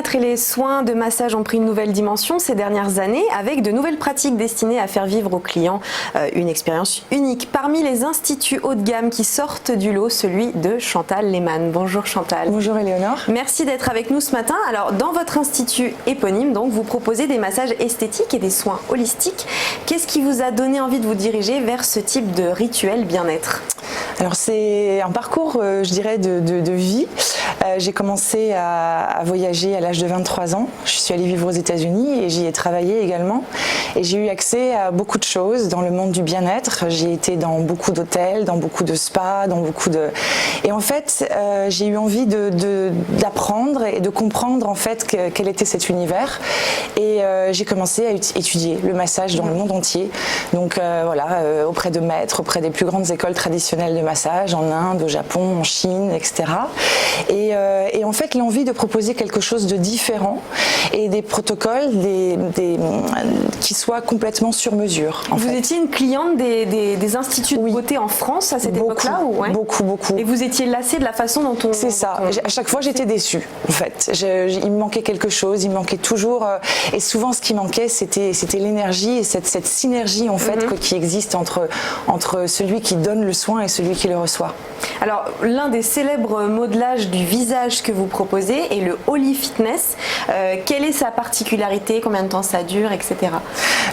bien-être et les soins de massage ont pris une nouvelle dimension ces dernières années avec de nouvelles pratiques destinées à faire vivre aux clients une expérience unique. Parmi les instituts haut de gamme qui sortent du lot, celui de Chantal Lehmann. Bonjour Chantal. Bonjour Éléonore. Merci d'être avec nous ce matin. Alors dans votre institut éponyme, donc, vous proposez des massages esthétiques et des soins holistiques. Qu'est-ce qui vous a donné envie de vous diriger vers ce type de rituel bien-être ? Alors c'est un parcours, je dirais, de vie. J'ai commencé à voyager à l'âge de 23 ans. Je suis allée vivre aux États-Unis et j'y ai travaillé également. Et j'ai eu accès à beaucoup de choses dans le monde du bien-être. J'ai été dans beaucoup d'hôtels, dans beaucoup de spas, dans beaucoup de... Et en fait, j'ai eu envie d'apprendre et de comprendre en fait quel était cet univers. Et j'ai commencé à étudier le massage dans le monde entier. Donc voilà, auprès de maîtres, auprès des plus grandes écoles traditionnelles de massage en Inde, au Japon, en Chine, etc. Et en fait, l'envie de proposer quelque chose de différent et des protocoles qui soient complètement sur mesure. Vous étiez une cliente des instituts de beauté en France à cette époque-là ouais. Beaucoup. Et vous étiez lassée de la façon dont on... C'est ça. À chaque fois, j'étais déçue, en fait. Il me manquait quelque chose, il me manquait toujours... et souvent, ce qui manquait, c'était l'énergie et cette synergie, en fait, qui existe entre celui qui donne le soin et celui qui le reçoit. Alors, l'un des célèbres modelages du visage que vous proposez est le Holy Fitness. Quelle est sa particularité? Combien de temps ça dure, etc.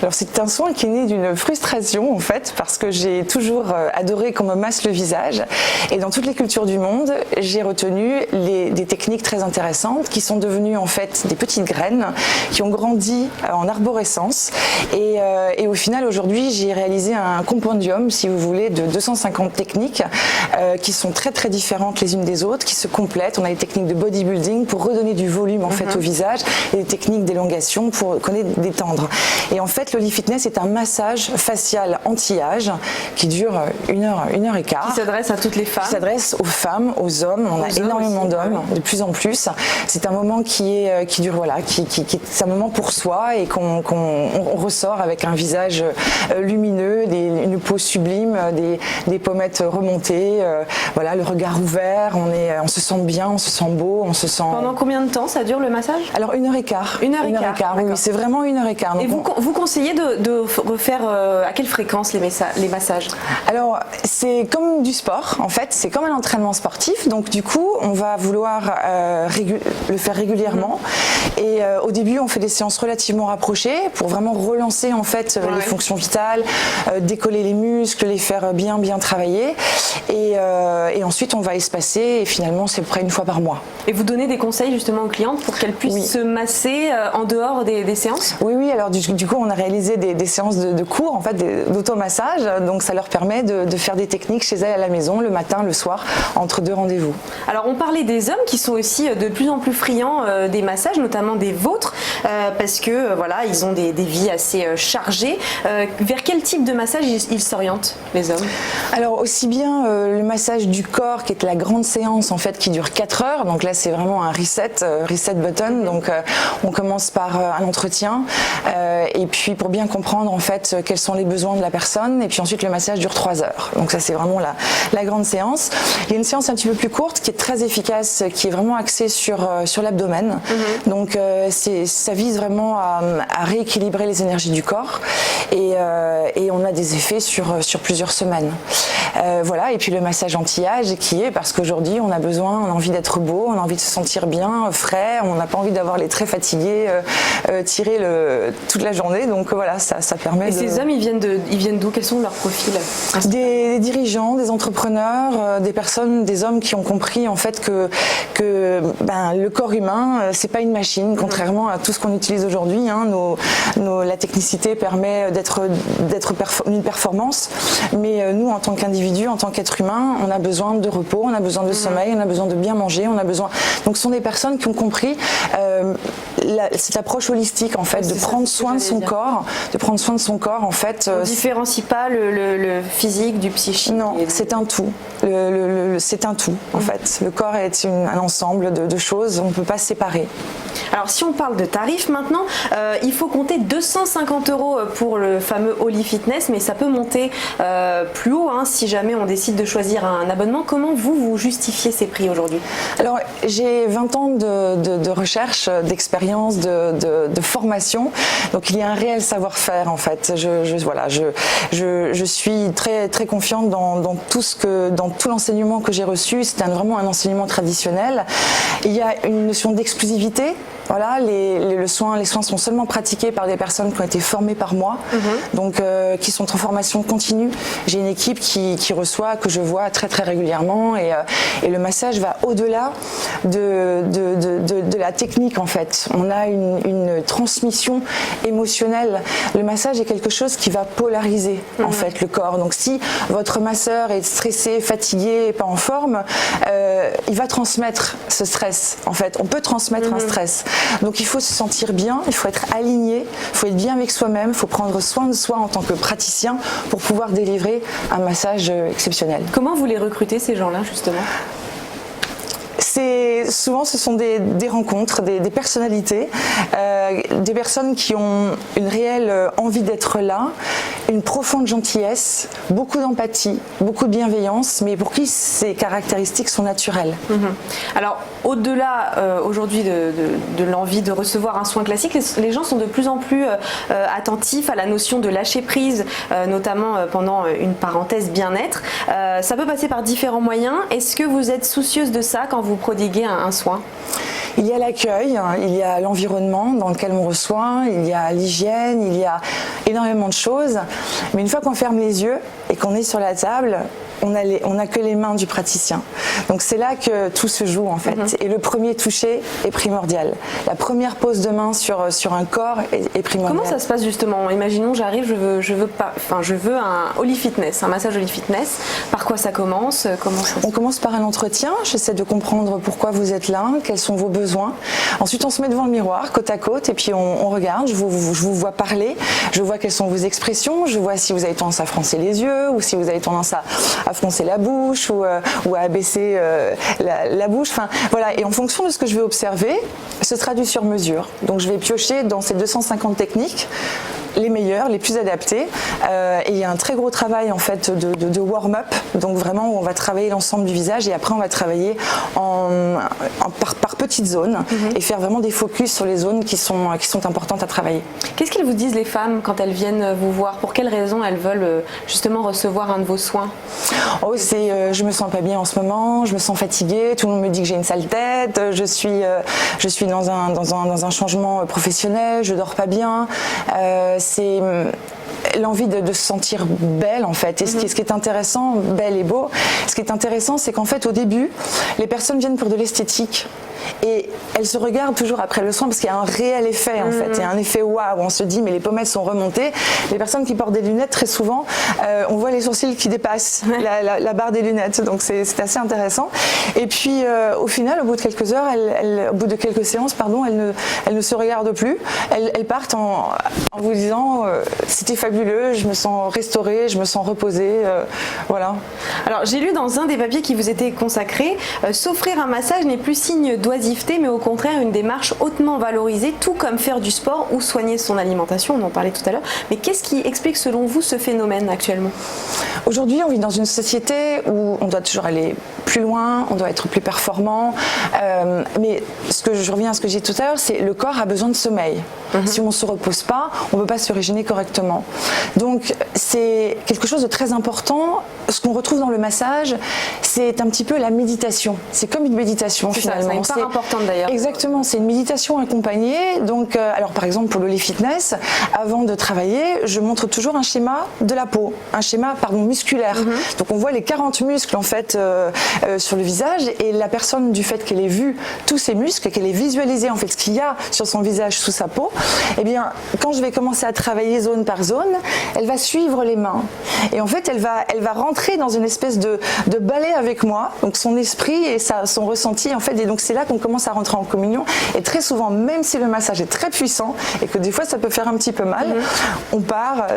Alors, c'est un soin qui est né d'une frustration, en fait, parce que j'ai toujours adoré qu'on me masse le visage. Et dans toutes les cultures du monde, j'ai retenu des techniques très intéressantes qui sont devenues, en fait, des petites graines qui ont grandi en arborescence. Et au final, aujourd'hui, j'ai réalisé un compendium, si vous voulez, de 250 techniques qui sont très très différentes les unes des autres, qui se complètent. On a des techniques de bodybuilding pour redonner du volume en fait au visage et des techniques d'élongation pour détendre. Et en fait, l'Holy Fitness est un massage facial anti-âge qui dure une heure et quart. Qui s'adresse à toutes les femmes. Qui s'adresse aux femmes, aux hommes. On a énormément d'hommes, de plus en plus. C'est un moment qui dure, voilà, c'est un moment pour soi et qu'on ressort avec un visage lumineux, une peau sublime, des pommettes remontées, voilà, le regard ouvert, on se sent bien, on se sent beau, on se sent... Pendant combien de temps ça dure le massage? Alors 1 heure et quart. 1 heure et quart, oui, c'est vraiment 1 heure et quart. Donc et vous conseillez de refaire à quelle fréquence les massages? Alors c'est comme du sport en fait, c'est comme un entraînement sportif, donc du coup on va vouloir le faire régulièrement et au début on fait des séances relativement rapprochées pour vraiment relancer en fait les fonctions vitales, décoller les muscles, les faire bien travailler et ensuite on va espacer et finalement c'est à peu près 1 fois par mois. Et vous donnez des conseils justement aux clientes pour qu'elles puissent se masser en dehors des séances? Oui, alors du coup on a réalisé des séances de cours, en fait d'automassage, donc ça leur permet de faire des techniques chez elles à la maison, le matin, le soir, entre 2 rendez-vous. Alors on parlait des hommes qui sont aussi de plus en plus friands des massages, notamment des vôtres, parce que voilà, ils ont des vies assez chargées. Vers quel type de massage ils s'orientent, les hommes? Alors aussi bien le massage du corps qui est la grande séance en fait qui dure 4 heures, donc là c'est vraiment un reset button, donc on commence par un entretien et puis pour bien comprendre en fait quels sont les besoins de la personne et puis ensuite le massage dure 3 heures, donc ça c'est vraiment la grande séance. Il y a une séance un petit peu plus courte qui est très efficace, qui est vraiment axée sur l'abdomen, donc ça vise vraiment à rééquilibrer les énergies du corps et on a des effets sur plusieurs semaines. Voilà, et puis le massage anti-âge qui est parce qu'aujourd'hui on a envie d'être beau, on a envie de se sentir bien, frais, on n'a pas envie d'avoir les traits fatigués tirés toute la journée, donc voilà, ça permet Et ces hommes, ils viennent d'où? Quels sont leurs profils? Des dirigeants, des entrepreneurs, des hommes qui ont compris en fait que le corps humain c'est pas une machine, contrairement à tout ce qu'on utilise aujourd'hui, la technicité permet d'être une performance, mais nous en tant qu'individu, en tant qu'être humain, on a besoin de repos, on a besoin de sommeil, on a besoin de bien manger, donc ce sont des personnes qui ont compris cette approche holistique en fait, de prendre soin de son corps, en fait. On ne différencie pas le physique du psychique. Non, c'est un tout. C'est un tout en fait. Le corps est un ensemble de choses, on ne peut pas séparer. Alors si on parle de tarifs maintenant, il faut compter 250 € pour le fameux Oli Fitness, mais ça peut monter plus haut si jamais on décide de choisir un abonnement. Comment vous justifiez ces prix aujourd'hui? Alors j'ai 20 ans de recherche, d'expérience, de formation, donc il y a un réel savoir-faire en fait. Je suis très très confiante dans tout l'enseignement que j'ai reçu. C'est vraiment un enseignement traditionnel. Il y a une notion d'exclusivité. Voilà, les soins sont seulement pratiqués par des personnes qui ont été formées par moi, donc qui sont en formation continue. J'ai une équipe qui reçoit, que je vois très très régulièrement, et le massage va au-delà de la technique en fait. On a une transmission émotionnelle. Le massage est quelque chose qui va polariser en fait le corps. Donc si votre masseur est stressé, fatigué, et pas en forme, il va transmettre ce stress. En fait, on peut transmettre un stress. Donc il faut se sentir bien, il faut être aligné, il faut être bien avec soi-même, il faut prendre soin de soi en tant que praticien pour pouvoir délivrer un massage exceptionnel. Comment vous les recrutez ces gens-là justement ? Souvent ce sont des rencontres, des personnalités, des personnes qui ont une réelle envie d'être là, une profonde gentillesse, beaucoup d'empathie, beaucoup de bienveillance, mais pour qui ces caractéristiques sont naturelles. Alors au-delà aujourd'hui de l'envie de recevoir un soin classique, les gens sont de plus en plus attentifs à la notion de lâcher prise, notamment pendant une parenthèse bien-être. Ça peut passer par différents moyens. Est-ce que vous êtes soucieuse de ça quand vous prodiguer un soin? Il y a l'accueil, il y a l'environnement dans lequel on reçoit, il y a l'hygiène, il y a énormément de choses. Mais une fois qu'on ferme les yeux et qu'on est sur la table, on n'a que les mains du praticien. Donc c'est là que tout se joue en fait. Et le premier toucher est primordial. La première pose de main sur un corps est primordiale. Comment ça se passe justement? Imaginons, j'arrive, je veux un Oli Fitness, un massage Oli Fitness. Par quoi ça commence? On commence par un entretien. J'essaie de comprendre pourquoi vous êtes là, quels sont vos besoins. Ensuite, on se met devant le miroir, côte à côte, et puis on regarde. Je vous vois parler. Je vois quelles sont vos expressions. Je vois si vous avez tendance à froncer les yeux ou si vous avez tendance à froncer la bouche ou à abaisser la bouche. Enfin, voilà. Et en fonction de ce que je vais observer, ce sera du sur mesure. Donc je vais piocher dans ces 250 techniques les meilleures, les plus adaptées. Et il y a un très gros travail en fait de warm-up, donc vraiment où on va travailler l'ensemble du visage et après on va travailler par petites zones et faire vraiment des focus sur les zones qui sont importantes à travailler. Qu'est-ce qu'elles vous disent les femmes quand elles viennent vous voir? Pour quelles raisons elles veulent justement recevoir un de vos soins? Oh, je me sens pas bien en ce moment, je me sens fatiguée, tout le monde me dit que j'ai une sale tête, je suis dans un changement professionnel, je dors pas bien. C'est l'envie de se sentir belle en fait. Et ce qui est intéressant, belle et beau, ce qui est intéressant, c'est qu'en fait au début, les personnes viennent pour de l'esthétique. Et elles se regardent toujours après le soin parce qu'il y a un réel effet en fait. Il y a un effet waouh, on se dit mais les pommettes sont remontées. Les personnes qui portent des lunettes, très souvent, on voit les sourcils qui dépassent la barre des lunettes. Donc c'est assez intéressant. Et puis au final, au bout de quelques heures, au bout de quelques séances, elles ne se regardent plus. Elles partent en vous disant c'était fabuleux, je me sens restaurée, je me sens reposée. Voilà. Alors j'ai lu dans un des papiers qui vous était consacré, s'offrir un massage n'est plus signe d'oisiveté, mais au contraire une démarche hautement valorisée, tout comme faire du sport ou soigner son alimentation, on en parlait tout à l'heure. Mais qu'est-ce qui explique selon vous ce phénomène actuellement? Aujourd'hui, on vit dans une société où on doit toujours aller plus loin, on doit être plus performant, mais je reviens à ce que j'ai dit tout à l'heure, c'est le corps a besoin de sommeil. Si on ne se repose pas, on ne peut pas se régénérer correctement. Donc c'est quelque chose de très important. Ce qu'on retrouve dans le massage, c'est un petit peu la méditation. C'est comme une méditation finalement. C'est une part importante d'ailleurs. Exactement, c'est une méditation accompagnée. Donc, alors par exemple pour l'Oli Fitness, avant de travailler, je montre toujours un schéma de la peau, un schéma musculaire. Donc on voit les 40 muscles en fait sur le visage et la personne du fait qu'elle ait vu tous ces muscles, qu'elle ait visualisé en fait ce qu'il y a sur son visage sous sa peau, eh bien quand je vais commencer à travailler zone par zone, elle va suivre les mains et en fait elle va rentrer dans une espèce de balai avec moi, donc son esprit et son ressenti en fait, et donc c'est là qu'on commence à rentrer en communion. Et très souvent, même si le massage est très puissant et que des fois ça peut faire un petit peu mal, on part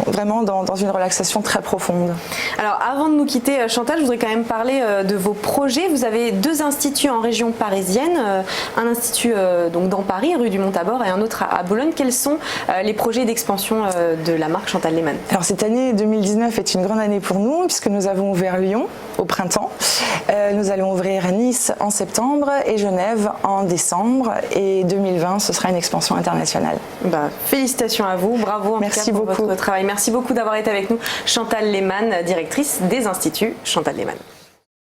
vraiment dans une relaxation très profonde. Alors avant de nous quitter, Chantal, je voudrais quand même parler de vos projets. Vous avez 2 instituts en région parisienne, un institut donc dans Paris, rue du Mont-Tabor, et un autre à Boulogne. Quels sont les projets d'expansion de la marque Chantal Lehmann? Alors cette année 2019 est une grande année pour nous puisque nous avons ouvert Lyon au printemps. Nous allons ouvrir Nice en septembre et Genève en décembre. Et 2020, ce sera une expansion internationale. Félicitations à vous, bravo en Merci tout cas pour beaucoup. votre travail. Merci beaucoup d'avoir été avec nous, Chantal Lehmann, directrice des instituts Chantal Lehmann.